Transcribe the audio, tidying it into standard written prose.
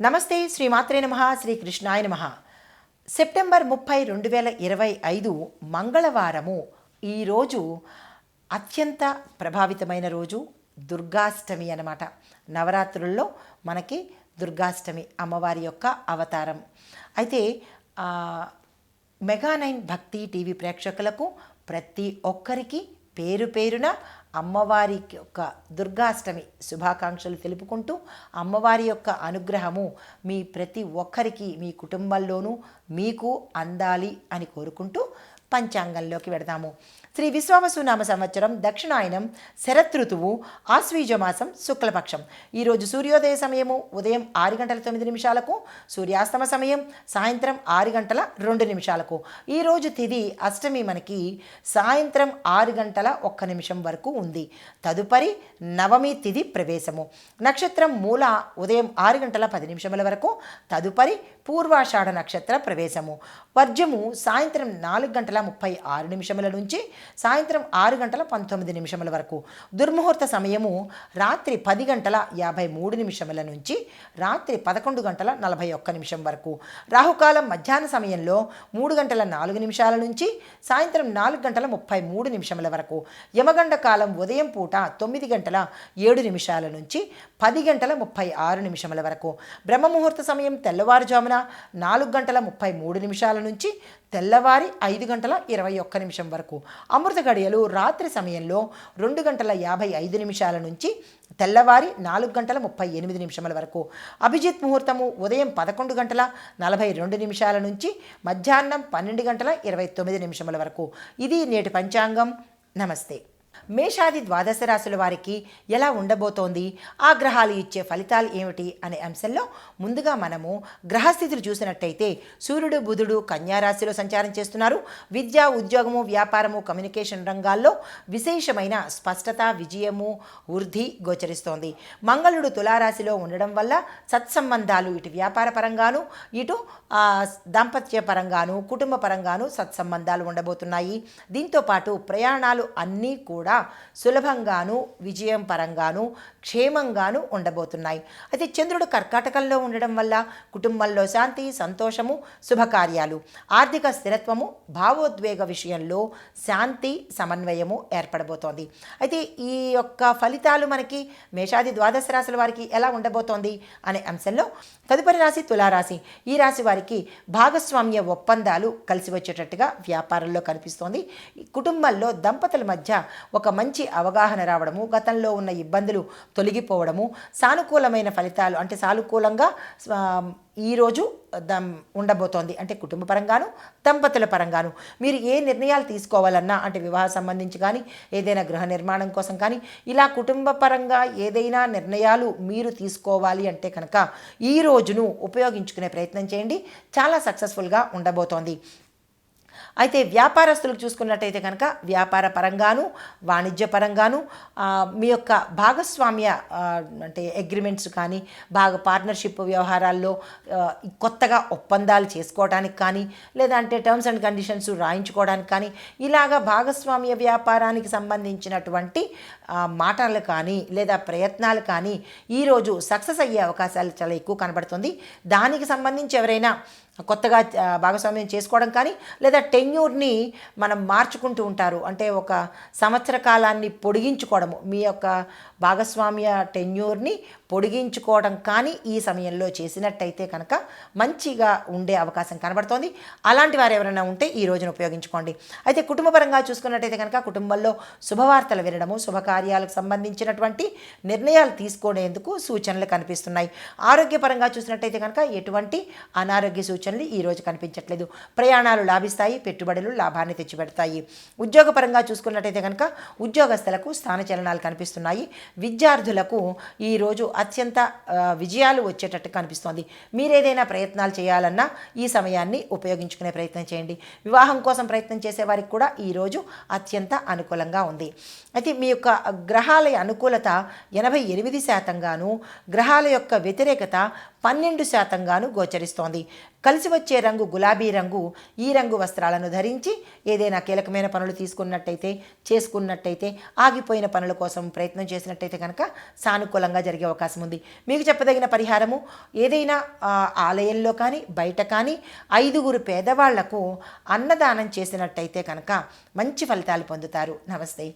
నమస్తే, శ్రీమాత్రే నమః, శ్రీకృష్ణాయ నమః. సెప్టెంబర్ 30, 2025 మంగళవారము. ఈరోజు అత్యంత ప్రభావితమైన రోజు దుర్గాష్టమి అన్నమాట. నవరాత్రుల్లో మనకి దుర్గాష్టమి అమ్మవారి యొక్క అవతారం. అయితే మెగా9 భక్తి టీవీ ప్రేక్షకులకు ప్రతి ఒక్కరికి పేరు పేరున అమ్మవారి యొక్క దుర్గాష్టమి శుభాకాంక్షలు తెలుపుకుంటూ, అమ్మవారి యొక్క అనుగ్రహము మీ ప్రతి ఒక్కరికి, మీ కుటుంబంలోనూ మీకు అందాలి అని కోరుకుంటూ పంచాంగంలోకి వెడదాము. శ్రీ విశ్వావసునామ సంవత్సరం దక్షిణాయనం శరతృతువు ఆశ్వీజమాసం శుక్లపక్షం. ఈరోజు సూర్యోదయ సమయము ఉదయం 6:09, సూర్యాస్తమ సమయం సాయంత్రం 6:02. ఈరోజు తిథి అష్టమి మనకి సాయంత్రం 6:01 వరకు ఉంది. తదుపరి నవమి తిథి ప్రవేశము. నక్షత్రం మూల ఉదయం 6:10 వరకు. తదుపరి పూర్వాషాఢ నక్షత్ర ప్రవేశము. వర్జము సాయంత్రం 4:36 నుంచి సాయంత్రం 6:19 వరకు. దుర్ముహూర్త సమయము రాత్రి 10:53 నుంచి రాత్రి 11:41 వరకు. రాహుకాలం మధ్యాహ్న సమయంలో 3:04 నుంచి సాయంత్రం 4:33 వరకు. యమగండ కాలం ఉదయం పూట 9:07 నుంచి 10:36 వరకు. బ్రహ్మముహూర్త సమయం తెల్లవారుజామున 4:33 నుంచి తెల్లవారి 5:21 వరకు. అమృత గడియలు రాత్రి సమయంలో 2:55 నుంచి తెల్లవారి 4:38 వరకు. అభిజిత్ ముహూర్తము ఉదయం 11:42 నుంచి మధ్యాహ్నం 12:29 వరకు. ఇది నేటి పంచాంగం. నమస్తే. మేషాది ద్వాదశ రాశుల వారికి ఎలా ఉండబోతోంది, ఆ గ్రహాలు ఇచ్చే ఫలితాలు ఏమిటి అనే అంశంలో ముందుగా మనము గ్రహస్థితులు చూసినట్టయితే సూర్యుడు బుధుడు కన్యారాశిలో సంచారం చేస్తున్నారు. విద్య, ఉద్యోగము, వ్యాపారము, కమ్యూనికేషన్ రంగాల్లో విశేషమైన స్పష్టత, విజయము, వృద్ధి గోచరిస్తోంది. మంగళుడు తులారాశిలో ఉండడం వల్ల సత్సంబంధాలు ఇటు వ్యాపార పరంగాను ఇటు దాంపత్య పరంగాను కుటుంబ పరంగాను సత్సంబంధాలు ఉండబోతున్నాయి. దీంతోపాటు ప్రయాణాలు అన్నీ కూడా సులభంగాను విజయం పరంగాను క్షేమంగాను ఉండబోతున్నాయి. అయితే చంద్రుడు కర్కాటకంలో ఉండడం వల్ల కుటుంబంలో శాంతి, సంతోషము, శుభకార్యాలు, ఆర్థిక స్థిరత్వము, భావోద్వేగ విషయంలో శాంతి, సమన్వయము ఏర్పడబోతోంది. అయితే ఈ యొక్క ఫలితాలు మనకి మేషాది ద్వాదశ రాశుల వారికి ఎలా ఉండబోతోంది అనే అంశంలో తదుపరి రాశి తులారాశి. ఈ రాశి వారికి భాగస్వామ్య ఒప్పందాలు కలిసి వచ్చేటట్టుగా వ్యాపారంలో కనిపిస్తోంది. కుటుంబంలో దంపతుల మధ్య ఒక మంచి అవగాహన రావడము, గతంలో ఉన్న ఇబ్బందులు తొలగిపోవడము, సానుకూలమైన ఫలితాలు అంటే సానుకూలంగా ఈరోజు ఉండబోతోంది. అంటే కుటుంబ పరంగాను దంపతుల పరంగాను మీరు ఏ నిర్ణయాలు తీసుకోవాలన్నా, అంటే వివాహ సంబంధించి కానీ ఏదైనా గృహ నిర్మాణం కోసం కానీ ఇలా కుటుంబ పరంగా ఏదైనా నిర్ణయాలు మీరు తీసుకోవాలి అంటే కనుక ఈ రోజును ఉపయోగించుకునే ప్రయత్నం చేయండి. చాలా సక్సెస్ఫుల్గా ఉండబోతోంది. అయితే వ్యాపారస్తులకు చూసుకున్నట్టయితే కనుక వ్యాపార పరంగాను వాణిజ్య పరంగాను మీ యొక్క భాగస్వామ్య అంటే అగ్రిమెంట్స్ కానీ పార్ట్నర్షిప్ వ్యవహారాల్లో కొత్తగా ఒప్పందాలు చేసుకోవడానికి కానీ లేదా అంటే టర్మ్స్ అండ్ కండిషన్స్ రాయించుకోవడానికి కానీ ఇలాగా భాగస్వామ్య వ్యాపారానికి సంబంధించినటువంటి మాటలు కానీ లేదా ప్రయత్నాలు కానీ ఈరోజు సక్సెస్ అయ్యే అవకాశాలు చాలా ఎక్కువ కనబడుతుంది. దానికి సంబంధించి ఎవరైనా కొత్తగా భాగస్వామ్యం చేసుకోవడం కానీ లేదా టెన్యూర్ని మనం మార్చుకుంటూ ఉంటారు, అంటే ఒక సంవత్సర కాలాన్ని పొడిగించుకోవడము, మీ యొక్క భాగస్వామ్య టెన్యూర్ని పొడిగించుకోవడం కానీ ఈ సమయంలో చేసినట్టయితే కనుక మంచిగా ఉండే అవకాశం కనబడుతోంది. అలాంటి వారు ఎవరైనా ఉంటే ఈ రోజును ఉపయోగించుకోండి. అయితే కుటుంబపరంగా చూసుకున్నట్టయితే కనుక కుటుంబంలో శుభవార్తలు వినడము, శుభకార్యాలకు సంబంధించినటువంటి నిర్ణయాలు తీసుకునేందుకు సూచనలు కనిపిస్తున్నాయి. ఆరోగ్యపరంగా చూసినట్టయితే కనుక ఎటువంటి అనారోగ్య సూచనలు ఈరోజు కనిపించట్లేదు. ప్రయాణాలు లాభిస్తాయి, పెట్టుబడులు లాభాన్ని తెచ్చిపెడతాయి. ఉద్యోగపరంగా చూసుకున్నట్టయితే కనుక ఉద్యోగస్తులకు స్థానచలనాలు కనిపిస్తున్నాయి. విద్యార్థులకు ఈరోజు అత్యంత విజయాలు వచ్చేటట్టు కనిపిస్తోంది. మీరేదైనా ప్రయత్నాలు చేయాలన్నా ఈ సమయాన్ని ఉపయోగించుకునే ప్రయత్నం చేయండి. వివాహం కోసం ప్రయత్నం చేసే వారికి కూడా ఈరోజు అత్యంత అనుకూలంగా ఉంది. అయితే మీ యొక్క గ్రహాల అనుకూలత 88%, గ్రహాల యొక్క వ్యతిరేకత 12% గోచరిస్తోంది. కలిసి వచ్చే రంగు గులాబీ రంగు. ఈ రంగు వస్త్రాలను ధరించి ఏదైనా కీలకమైన పనులు చేసుకున్నట్టయితే ఆగిపోయిన పనుల కోసం ప్రయత్నం చేసినట్టయితే కనుక సానుకూలంగా జరిగే అవకాశం ఉంది. మీకు చెప్పదగిన పరిహారము, ఏదైనా ఆలయంలో కానీ బయట కానీ 5 పేదవాళ్లకు అన్నదానం చేసినట్టయితే కనుక మంచి ఫలితాలు పొందుతారు. నమస్తే.